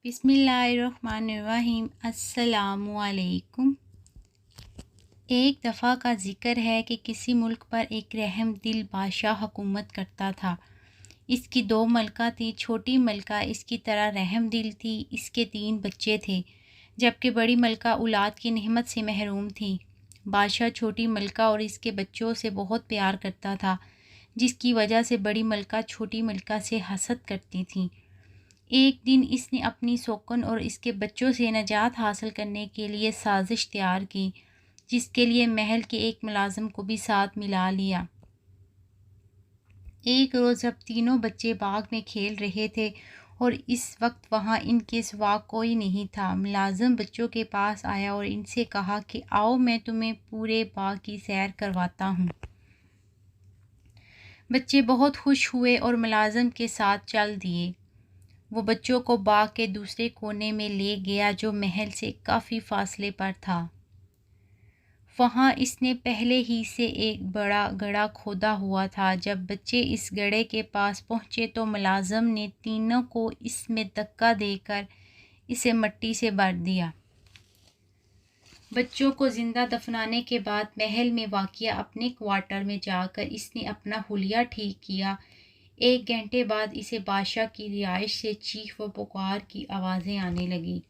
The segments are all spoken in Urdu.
بسم اللہ الرحمن الرحیم۔ السلام علیکم۔ ایک دفعہ کا ذکر ہے کہ کسی ملک پر ایک رحم دل بادشاہ حکومت کرتا تھا۔ اس کی 2 ملکہ تھیں۔ چھوٹی ملکہ اس کی طرح رحم دل تھی۔ اس کے 3 بچے تھے، جبکہ بڑی ملکہ اولاد کی نعمت سے محروم تھی۔ بادشاہ چھوٹی ملکہ اور اس کے بچوں سے بہت پیار کرتا تھا، جس کی وجہ سے بڑی ملکہ چھوٹی ملکہ سے حسد کرتی تھی۔ ایک دن اس نے اپنی سوکن اور اس کے بچوں سے نجات حاصل کرنے کے لیے سازش تیار کی، جس کے لیے محل کے ایک ملازم کو بھی ساتھ ملا لیا۔ ایک روز جب تینوں بچے باغ میں کھیل رہے تھے اور اس وقت وہاں ان کے سوا کوئی نہیں تھا، ملازم بچوں کے پاس آیا اور ان سے کہا کہ آؤ میں تمہیں پورے باغ کی سیر کرواتا ہوں۔ بچے بہت خوش ہوئے اور ملازم کے ساتھ چل دیے۔ وہ بچوں کو باغ کے دوسرے کونے میں لے گیا جو محل سے کافی فاصلے پر تھا۔ وہاں اس نے پہلے ہی سے ایک بڑا گڑھا کھودا ہوا تھا۔ جب بچے اس گڑھے کے پاس پہنچے تو ملازم نے تینوں کو اس میں دھکا دے کر اسے مٹی سے بھر دیا۔ بچوں کو زندہ دفنانے کے بعد محل میں واقع اپنے کوارٹر میں جا کر اس نے اپنا حلیہ ٹھیک کیا۔ 1 گھنٹے بعد اسے بادشاہ کی رہائش سے چیخ و پکار کی آوازیں آنے لگیں۔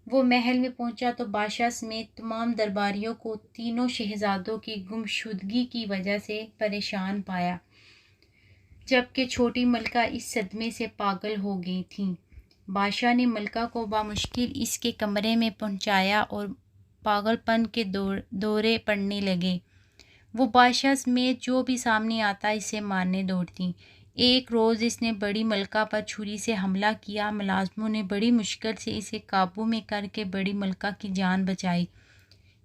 وہ محل میں پہنچا تو بادشاہ سمیت تمام درباریوں کو تینوں شہزادوں کی گمشدگی کی وجہ سے پریشان پایا، جبکہ چھوٹی ملکہ اس صدمے سے پاگل ہو گئی تھیں۔ بادشاہ نے ملکہ کو بامشکل اس کے کمرے میں پہنچایا اور پاگل پن کے دورے پڑنے لگے۔ وہ بادشاہ سمیت جو بھی سامنے آتا اسے مارنے دوڑتی۔ ایک روز اس نے بڑی ملکہ پر چھری سے حملہ کیا۔ ملازموں نے بڑی مشکل سے اسے قابو میں کر کے بڑی ملکہ کی جان بچائی۔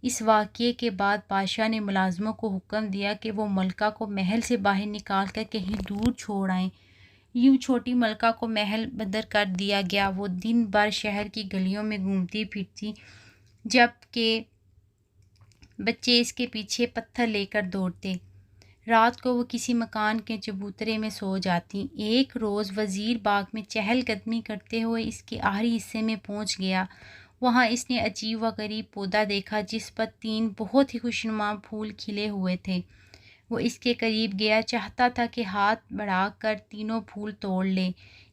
اس واقعے کے بعد بادشاہ نے ملازموں کو حکم دیا کہ وہ ملکہ کو محل سے باہر نکال کر کہیں دور چھوڑ آئیں۔ یوں چھوٹی ملکہ کو محل بدر کر دیا گیا۔ وہ دن بھر شہر کی گلیوں میں گھومتی پھرتی، جبکہ بچے اس کے پیچھے پتھر لے کر دوڑتے۔ رات کو وہ کسی مکان کے چبوترے میں سو جاتی۔ ایک روز وزیر باغ میں چہل قدمی کرتے ہوئے اس کے آخری حصے میں پہنچ گیا۔ وہاں اس نے عجیب و غریب پودا دیکھا جس پر 3 بہت ہی خوشنما پھول کھلے ہوئے تھے۔ وہ اس کے قریب گیا، چاہتا تھا کہ ہاتھ بڑھا کر تینوں پھول توڑ لے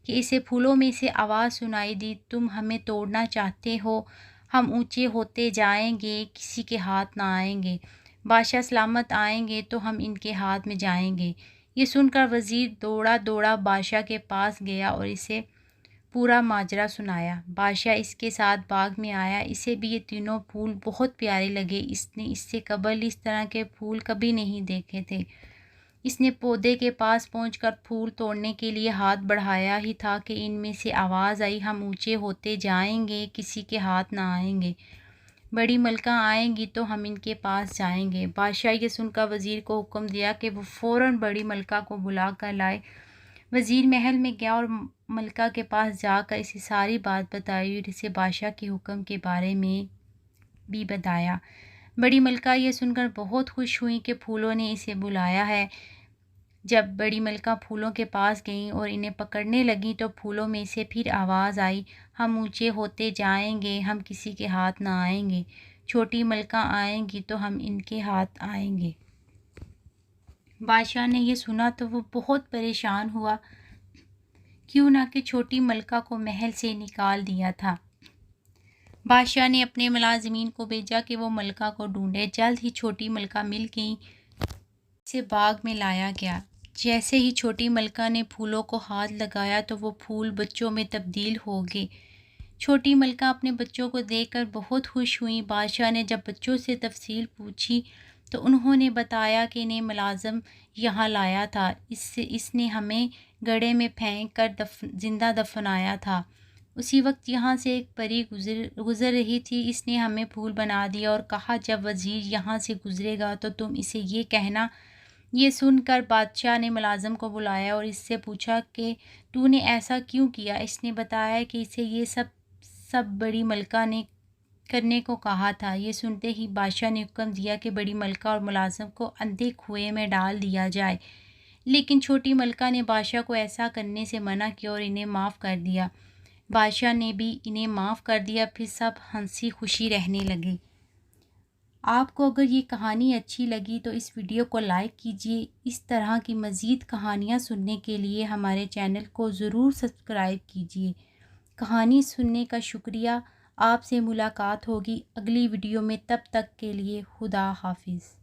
کہ اسے پھولوں میں سے آواز سنائی دی، تم ہمیں توڑنا چاہتے ہو؟ ہم اونچے ہوتے جائیں گے، کسی کے ہاتھ نہ آئیں گے۔ بادشاہ سلامت آئیں گے تو ہم ان کے ہاتھ میں جائیں گے۔ یہ سن کر وزیر دوڑا دوڑا بادشاہ کے پاس گیا اور اسے پورا ماجرا سنایا۔ بادشاہ اس کے ساتھ باغ میں آیا۔ اسے بھی یہ تینوں پھول بہت پیارے لگے۔ اس نے اس سے قبل اس طرح کے پھول کبھی نہیں دیکھے تھے۔ اس نے پودے کے پاس پہنچ کر پھول توڑنے کے لیے ہاتھ بڑھایا ہی تھا کہ ان میں سے آواز آئی، ہم اونچے ہوتے جائیں گے، کسی کے ہاتھ نہ آئیں گے۔ بڑی ملکہ آئیں گی تو ہم ان کے پاس جائیں گے۔ بادشاہ یہ سن کر وزیر کو حکم دیا کہ وہ فوراً بڑی ملکہ کو بلا کر لائے۔ وزیر محل میں گیا اور ملکہ کے پاس جا کر اسے ساری بات بتائی اور اسے بادشاہ کے حکم کے بارے میں بھی بتایا۔ بڑی ملکہ یہ سن کر بہت خوش ہوئی کہ پھولوں نے اسے بلایا ہے۔ جب بڑی ملکہ پھولوں کے پاس گئیں اور انہیں پکڑنے لگیں تو پھولوں میں سے پھر آواز آئی، ہم اونچے ہوتے جائیں گے، ہم کسی کے ہاتھ نہ آئیں گے۔ چھوٹی ملکہ آئیں گی تو ہم ان کے ہاتھ آئیں گے۔ بادشاہ نے یہ سنا تو وہ بہت پریشان ہوا، کیوں نہ کہ چھوٹی ملکہ کو محل سے نکال دیا تھا۔ بادشاہ نے اپنے ملازمین کو بھیجا کہ وہ ملکہ کو ڈھونڈیں۔ جلد ہی چھوٹی ملکہ مل گئی۔ اسے باغ میں لایا گیا۔ جیسے ہی چھوٹی ملکہ نے پھولوں کو ہاتھ لگایا تو وہ پھول بچوں میں تبدیل ہو گئے۔ چھوٹی ملکہ اپنے بچوں کو دیکھ کر بہت خوش ہوئیں۔ بادشاہ نے جب بچوں سے تفصیل پوچھی تو انہوں نے بتایا کہ انہیں ملازم یہاں لایا تھا، اس نے ہمیں گڑھے میں پھینک کر زندہ دفنایا تھا۔ اسی وقت یہاں سے ایک پری گزر رہی تھی، اس نے ہمیں پھول بنا دیا اور کہا جب وزیر یہاں سے گزرے گا تو تم اسے یہ کہنا۔ یہ سن کر بادشاہ نے ملازم کو بلایا اور اس سے پوچھا کہ تو نے ایسا کیوں کیا؟ اس نے بتایا کہ اسے یہ سب بڑی ملکہ نے کرنے کو کہا تھا۔ یہ سنتے ہی بادشاہ نے حکم دیا کہ بڑی ملکہ اور ملازم کو اندھے کنویں میں ڈال دیا جائے، لیکن چھوٹی ملکہ نے بادشاہ کو ایسا کرنے سے منع کیا اور انہیں معاف کر دیا۔ بادشاہ نے بھی انہیں معاف کر دیا، پھر سب ہنسی خوشی رہنے لگے۔ آپ کو اگر یہ کہانی اچھی لگی تو اس ویڈیو کو لائک کیجیے۔ اس طرح کی مزید کہانیاں سننے کے لیے ہمارے چینل کو ضرور سبسکرائب کیجیے۔ کہانی سننے کا شکریہ۔ آپ سے ملاقات ہوگی اگلی ویڈیو میں، تب تک کے لیے خدا حافظ۔